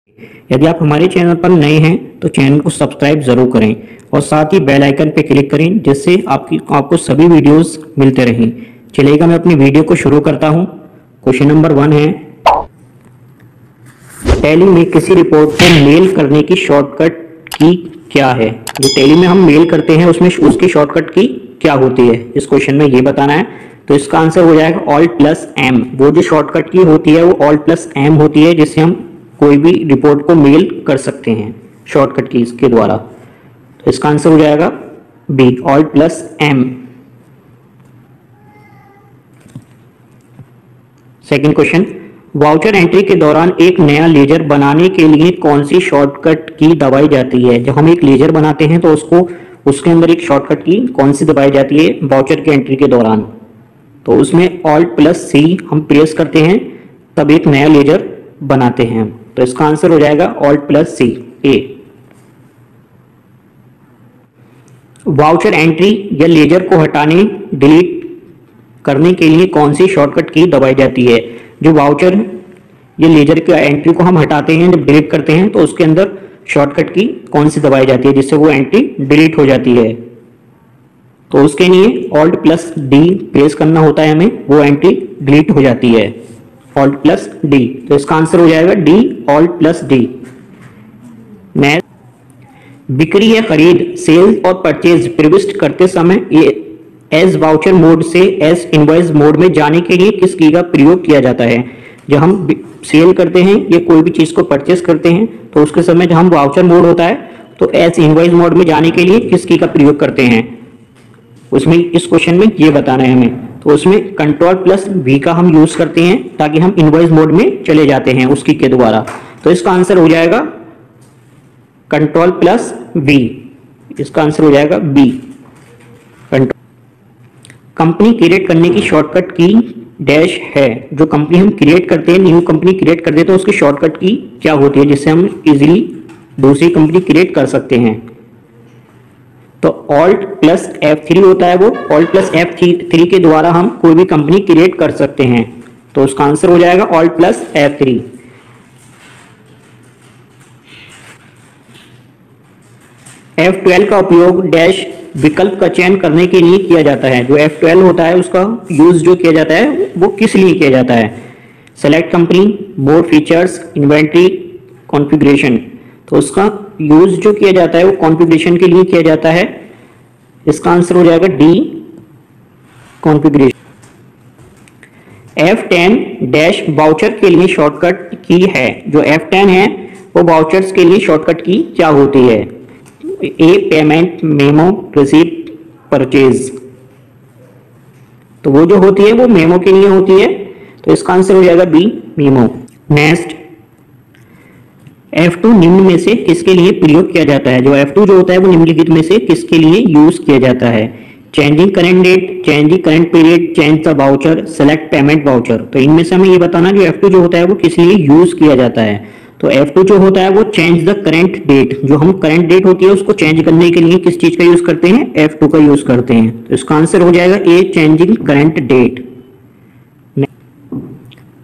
यदि आप हमारे चैनल पर नए हैं तो चैनल को सब्सक्राइब जरूर करें और साथ ही बेल आइकन पर क्लिक करें जिससे आपको सभी वीडियोस मिलते रहें। चलिएगा मैं अपनी वीडियो को शुरू करता हूं। क्वेश्चन नंबर 1 है, टैली में किसी रिपोर्ट को मेल करने की शॉर्टकट की क्या है। जो टैली में हम मेल करते हैं उसमें उसकी शॉर्टकट की क्या होती है, इस क्वेश्चन में ये बताना है। तो इसका आंसर हो जाएगा Alt+M। वो जो शॉर्टकट की होती है वो Alt+M होती है, जिससे हम कोई भी रिपोर्ट को मेल कर सकते हैं शॉर्टकट कीज के द्वारा। तो इसका आंसर हो जाएगा B, Alt+M। Second question, voucher entry के दौरान एक नया लेजर बनाने के लिए कौन सी शॉर्टकट की दबाई जाती है। जब हम एक लेजर बनाते हैं तो उसके अंदर एक शॉर्टकट की कौन सी दबाई जाती है वाउचर की एंट्री के दौरान। तो उसमें Alt+C हम प्रेस करते हैं तब एक नया लेजर बनाते हैं। तो इसका आंसर हो जाएगा Alt+C, A। वाउचर एंट्री या लेजर को हटाने डिलीट करने के लिए कौन सी शॉर्टकट की दबाई जाती है। जो वाउचर या लेजर की एंट्री को हम हटाते हैं, जब डिलीट करते हैं तो उसके अंदर शॉर्टकट की कौन सी दबाई जाती है जिससे वो एंट्री डिलीट हो जाती है। तो उसके लिए Alt+D प्रेस करना होता है हमें, वो एंट्री डिलीट हो जाती है। Alt+D, तो इसका आंसर हो जाएगा D, Alt+D। नेक्स्ट, बिक्री या खरीद, सेल और परचेज प्रविष्ट करते समय एज वाउचर मोड से एज इनवॉइस मोड में जाने के लिए किस की का प्रयोग किया जाता है। जब हम सेल करते हैं या कोई भी चीज को परचेस करते हैं तो उसके समय जब हम वाउचर मोड होता है तो एज इनवॉइस मोड में जाने के लिए किस की का प्रयोग करते हैं, उसमें इस क्वेश्चन में ये बताना है हमें। तो उसमें Ctrl+V का हम यूज करते हैं ताकि हम इनवॉइस मोड में चले जाते हैं उसकी के द्वारा। तो इसका आंसर हो जाएगा Ctrl+V। इसका आंसर हो जाएगा B। कंपनी क्रिएट करने की शॉर्टकट की डैश है। जो कंपनी हम क्रिएट करते हैं, न्यू कंपनी क्रिएट करते हैं तो उसकी शॉर्टकट की क्या होती है जिससे हम इजीली दूसरी कंपनी क्रिएट कर सकते हैं। तो Alt+F3 होता है वो। Alt+F3 के द्वारा हम कोई भी कंपनी क्रिएट कर सकते हैं। तो उसका आंसर हो जाएगा Alt+F3। F12 का उपयोग डैश विकल्प का चयन करने के लिए किया जाता है। जो F12 होता है उसका यूज जो किया जाता है वो किस लिए किया जाता है। Select company, more features, inventory, configuration. तो उसका यूज जो किया जाता है वो कॉन्फ़िगरेशन के लिए किया जाता है। इसका आंसर हो जाएगा D, configuration. F10 dash voucher के लिए शॉर्टकट की है। जो F10 है वो वाउचर्स के लिए शॉर्टकट की क्या होती है। A, payment, memo, receipt, purchase. तो वो जो होती है वो मेमो के लिए होती है। तो इसका आंसर हो जाएगा B, मेमो। नेक्स्ट, F2 निम्न में से किसके लिए प्रयोग किया जाता है। जो F2 जो होता है वो निम्नलिखित में से किसके लिए यूज किया जाता है। Changing current date, changing current period, change the voucher, select payment voucher. तो इनमें से हमें ये बताना जो F2 जो होता है वो किस लिए यूज किया जाता है। तो F2 जो होता है वो चेंज द करंट डेट। जो हम करंट डेट होती है उसको चेंज करने के लिए किस चीज का यूज करते हैं, F2 का यूज करते हैं। तो इसका आंसर हो जाएगा A, changing current date.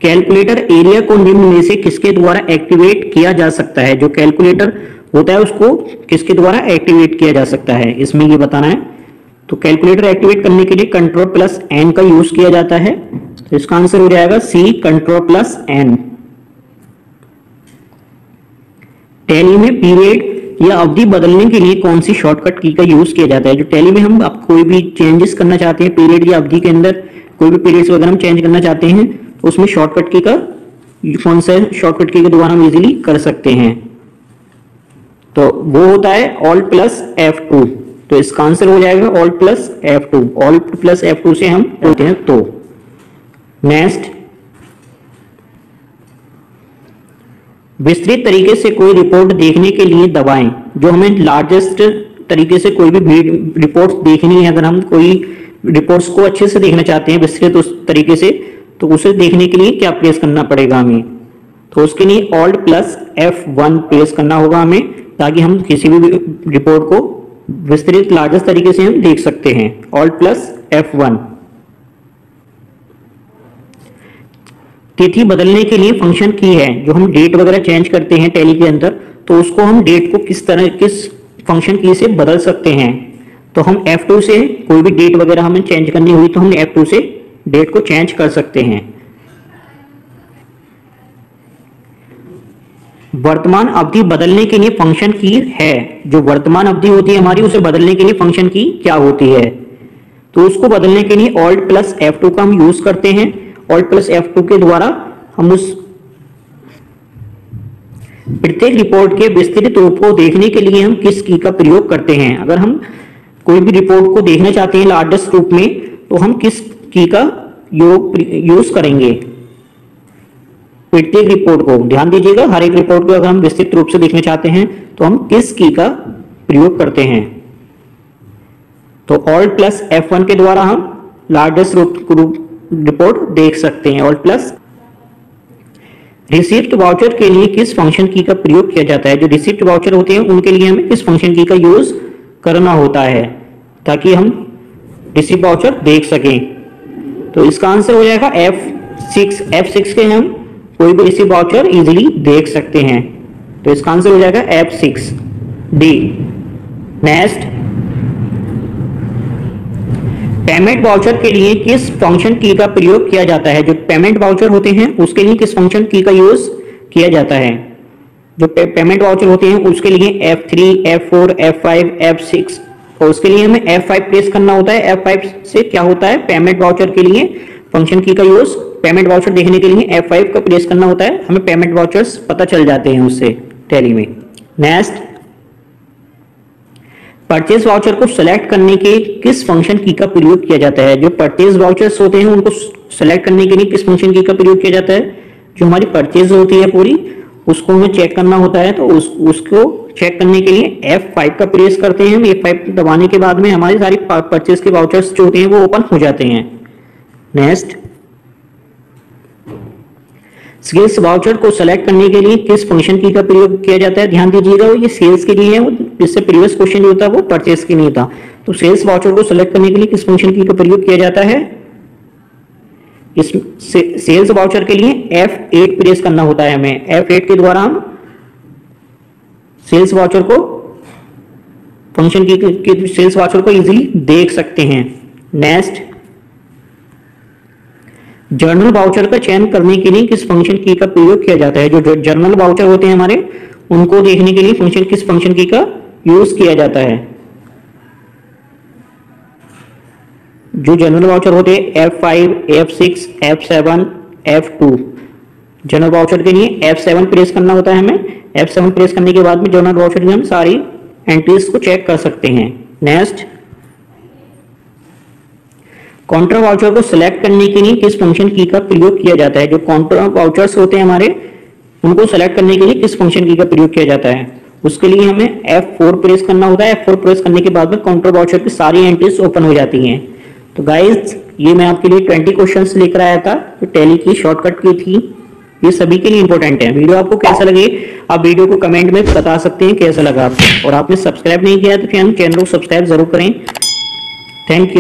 Calculator area को निम्न में से किसके द्वारा एक्टिवेट किया जा सकता है। जो कैलकुलेटर होता है उसको किसके द्वारा एक्टिवेट किया जा सकता है, इसमें ये बताना है। तो कैलकुलेटर एक्टिवेट करने के लिए Ctrl+N का यूज किया जाता है। तो इसका आंसर हो जाएगा C, Ctrl+N। टैली में पीरियड या अवधि बदलने के लिए कौन सी शॉर्टकट की का यूज किया जाता है। जो टैली में हम आप कोई भी चेंजेस करना चाहते हैं, पीरियड या अवधि के अंदर कोई भी पीरियड्स वगैरह हम चेंज करना चाहते हैं तो उसमें शॉर्टकट की का कौन सा शॉर्टकट की के द्वारा हम इजीली कर सकते हैं। तो वो होता है Alt+F2। तो इसका आंसर हो जाएगा Alt+F2। Alt+F2 से हम बोलते हैं तो। नेक्स्ट, विस्तृत तरीके से कोई रिपोर्ट देखने के लिए दबाएं। जो हमें लार्जेस्ट तरीके से कोई भी रिपोर्ट देखनी है, अगर हम कोई रिपोर्ट्स को अच्छे से देखना चाहते हैं विस्तृत उस तरीके से, तो उसे देखने के लिए क्या प्रेस करना पड़ेगा हमें। तो उसके लिए Alt+F1 प्रेस करना होगा हमें, ताकि हम किसी भी रिपोर्ट को विस्तृत लार्जेस्ट तरीके से हम देख सकते हैं। Alt+F1। तिथि बदलने के लिए फंक्शन की है, जो हम डेट वगैरह चेंज करते हैं टैली के अंदर, तो उसको हम डेट को किस फंक्शन की से बदल सकते हैं। तो हम F2 से कोई भी डेट वगैरह हमें चेंज करनी हुई तो हम F2 से डेट को चेंज कर सकते हैं। वर्तमान अवधि बदलने के लिए फंक्शन की है, जो वर्तमान अवधि होती है हमारी उसे बदलने के लिए फंक्शन की क्या होती है, तो उसको बदलने के लिए Alt प्लस F2 का हम यूज करते हैं। Alt प्लस F2 के द्वारा हम उस प्रत्येक रिपोर्ट के विस्तृत रूप को देखने के लिए हम किस की का प्रयोग करते हैं। अगर हम कोई भी रिपोर्ट को देखना चाहते हैं लार्जेस्ट रूप में, तो हम किस की का यूज करेंगे। प्रत्येक रिपोर्ट को ध्यान दीजिएगा, हर एक रिपोर्ट को अगर हम विस्तृत रूप से देखना चाहते हैं तो हम किस की का प्रयोग करते हैं। तो Alt प्लस F1 के द्वारा हम लार्जेस्ट रिपोर्ट देख सकते हैं। Alt प्लस रिसिप्ट वाउचर के लिए किस फंक्शन की का प्रयोग किया जाता है। जो रिसिप्ट वाउचर होते हैं उनके लिए हमें किस फंक्शन की का यूज करना होता है ताकि हम रिसिप्ट वाउचर देख सकें। तो इसका आंसर हो जाएगा F6 के हम कोई भी रिसिप्ट वाउचर इजीली देख सकते हैं। तो इसका आंसर हो जाएगा F6 D। Next, payment voucher के लिए किस फंक्शन की का प्रयोग किया जाता है। जो पेमेंट वाउचर होते हैं उसके लिए किस फंक्शन की का यूज किया जाता है। जो पेमेंट वाउचर होते हैं उसके लिए F3, F4, F5, F6 और उसके लिए हमें F5 प्रेस करना होता है। F5 से क्या होता है, पेमेंट वाउचर के लिए फंक्शन की का यूज, पेमेंट वाउचर देखने के लिए F5 का प्रेस करना होता है। हमें पेमेंट वाउचर्स पता चल जाते हैं उससे टैली में। नेक्स्ट, परचेज वाउचर को सेलेक्ट करने के किस फंक्शन की का प्रयोग किया जाता है। जो परचेज वाउचर्स होते हैं उनको सेलेक्ट करने के लिए किस फंक्शन की का प्रयोग किया जाता है। जो हमारी परचेज होती है पूरी, उसको हमें चेक करना होता है, तो उसको चेक करने के लिए F5 का प्रेस करते हैं। F5 दबाने के बाद में हमारी सारी परचेज के वाउचर्स जो होते हैं वो ओपन हो जाते हैं। नेक्स्ट, सेल्स वाउचर को सेलेक्ट करने के लिए किस फंक्शन की का प्रयोग किया जाता है। ध्यान दीजिएगा, ये सेल्स के लिए है, जिससे प्रीवियस क्वेश्चन जो था वो परचेस के लिए था। तो सेल्स वाउचर को सेलेक्ट करने के लिए किस फंक्शन की का प्रयोग किया जाता है। इस सेल्स वाउचर के लिए F8 प्रेस करना होता है हमें। F8 के द्वारा हम सेल्स वाउचर को फंक्शन की सेल्स वाउचर को इजीली देख सकते हैं। नेक्स्ट, जर्नल वाउचर का चयन करने के लिए किस फंक्शन की का प्रयोग किया जाता है। जो जर्नल वाउचर होते हैं हमारे, उनको देखने के लिए किस फंक्शन की का यूज किया जाता है। जो जर्नल वाउचर होते हैं F5, F6, F7, F2। Journal voucher के लिए F7 प्रेस करना होता है हमें। F7 प्रेस करने के बाद में जर्नल वाउचर की हम सारी एंट्रीज को चेक कर सकते हैं। नेक्स्ट, काउंटर वाउचर को सिलेक्ट करने के लिए किस फंक्शन की का प्रयोग किया जाता है। जो काउंटर वाउचर्स होते हैं हमारे, उनको सेलेक्ट करने के लिए किस फंक्शन की का प्रयोग किया जाता है। उसके लिए हमें F4 प्रेस करना होता है। F4 प्रेस करने के बाद में काउंटर वाउचर की सारी एंट्रीज ओपन हो जाती हैं। तो गाइज, ये मैं आपके लिए 20 क्वेश्चंस लेकर आया था, जो टैली की शॉर्टकट की थी। ये सभी के लिए इंपॉर्टेंट है। वीडियो आपको कैसा लगे, आप वीडियो को कमेंट में बता सकते हैं कैसा लगा आपको। और आपने सब्सक्राइब नहीं किया तो फिर हम चैनल को सब्सक्राइब जरूर करें। Thank you.